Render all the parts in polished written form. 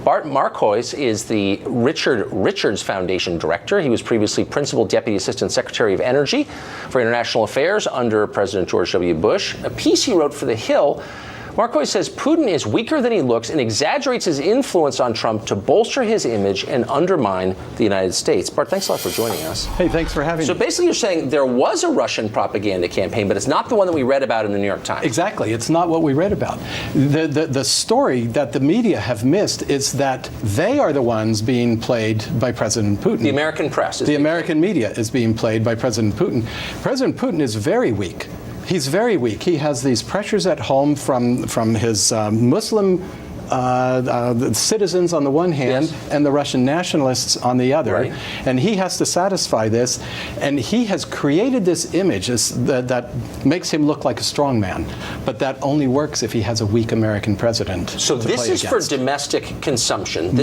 Bart Marcois is the Richard Richards Foundation director. He was previously Principal Deputy Assistant Secretary of Energy for International Affairs under President George W. Bush. A piece he wrote for The Hill, Marcois says Putin is weaker than he looks and exaggerates his influence on Trump to bolster his image and undermine the United States. Bart, thanks a lot for joining us. Hey, thanks for having me. So basically you're saying there was a Russian propaganda campaign, but it's not the one that we read about in the New York Times. Exactly. It's not what we read about. The story that the media have missed is that they are the ones being played by President Putin. The American press. The American media is being played by President Putin. President Putin is very weak. He's very weak. He has these pressures at home from his Muslim citizens on the one hand, yes, and the Russian nationalists on the other. Right. And he has to satisfy this. And he has created this image that makes him look like a strong man. But that only works if he has a weak American president. So this is for domestic consumption.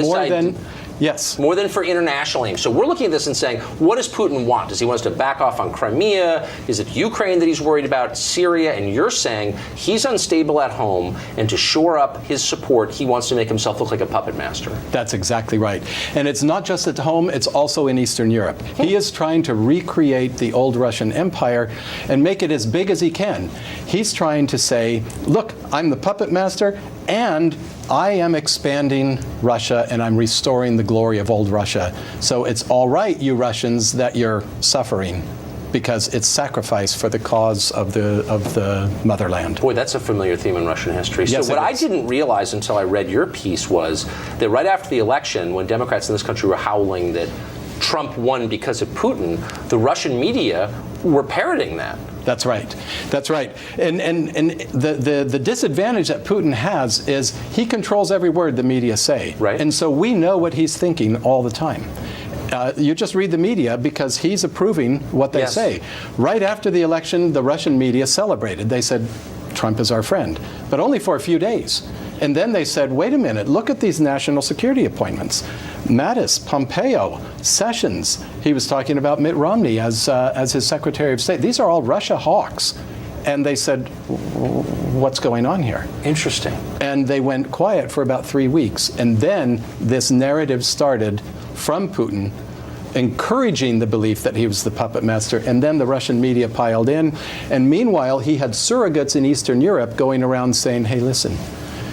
Yes. More than for international aims. So we're looking at this and saying, what does Putin want? Does he want us to back off on Crimea? Is it Ukraine that he's worried about? Syria? And you're saying he's unstable at home, and to shore up his support, he wants to make himself look like a puppet master. That's exactly right. And it's not just at home, it's also in Eastern Europe. He is trying to recreate the old Russian Empire and make it as big as he can. He's trying to say, look, I'm the puppet master, and I am expanding Russia, and I'm restoring the glory of old Russia. So it's all right, you Russians, that you're suffering, because it's sacrifice for the cause of the motherland. Boy, that's a familiar theme in Russian history. Yes, so what I didn't realize until I read your piece was that right after the election, when Democrats in this country were howling that Trump won because of Putin, the Russian media were parroting that. That's right. That's right. And the disadvantage that Putin has is he controls every word the media say. Right. And so we know what he's thinking all the time. You just read the media because he's approving what they yes, say. Right after the election, the Russian media celebrated. They said, Trump is our friend, but only for a few days. And then they said, wait a minute, look at these national security appointments. Mattis, Pompeo, Sessions. He was talking about Mitt Romney as his Secretary of State. These are all Russia hawks. And they said, what's going on here? Interesting. And they went quiet for about 3 weeks. And then this narrative started from Putin, encouraging the belief that he was the puppet master, and then the Russian media piled in. And meanwhile, he had surrogates in Eastern Europe going around saying, hey, listen,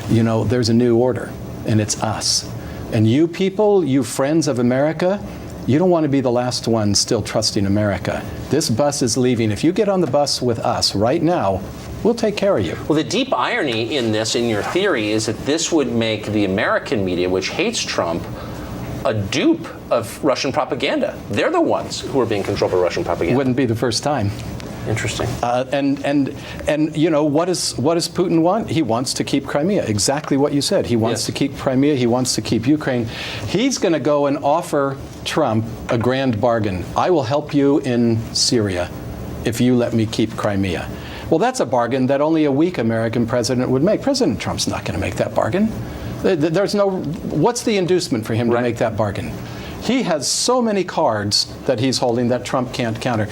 you know, there's a new order, and it's us. And you people, you friends of America, you don't want to be the last one still trusting America. This bus is leaving. If you get on the bus with us right now, we'll take care of you. Well, the deep irony in this, in your theory, is that this would make the American media, which hates Trump, a dupe of Russian propaganda. They're the ones who are being controlled by Russian propaganda. Wouldn't be the first time. Interesting. And you know, what does Putin want? He wants to keep Crimea. Exactly what you said. He wants yes, to keep Crimea. He wants to keep Ukraine. He's going to go and offer Trump a grand bargain. I will help you in Syria if you let me keep Crimea. Well, that's a bargain that only a weak American president would make. President Trump's not going to make that bargain. There's no, what's the inducement for him to make that bargain? He has so many cards that he's holding that Trump can't counter.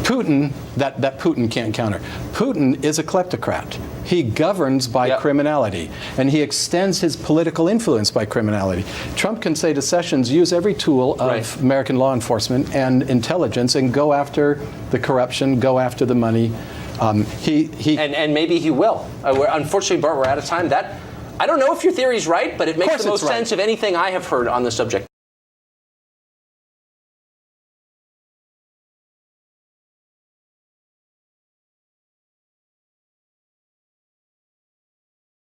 Putin, that Putin can't counter. Putin is a kleptocrat. He governs by criminality, and he extends his political influence by criminality. Trump can say to Sessions, use every tool of American law enforcement and intelligence and go after the corruption, go after the money. And maybe he will. Unfortunately, Bart, we're out of time. I don't know if your theory's right, but it makes the most sense of anything I have heard on the subject.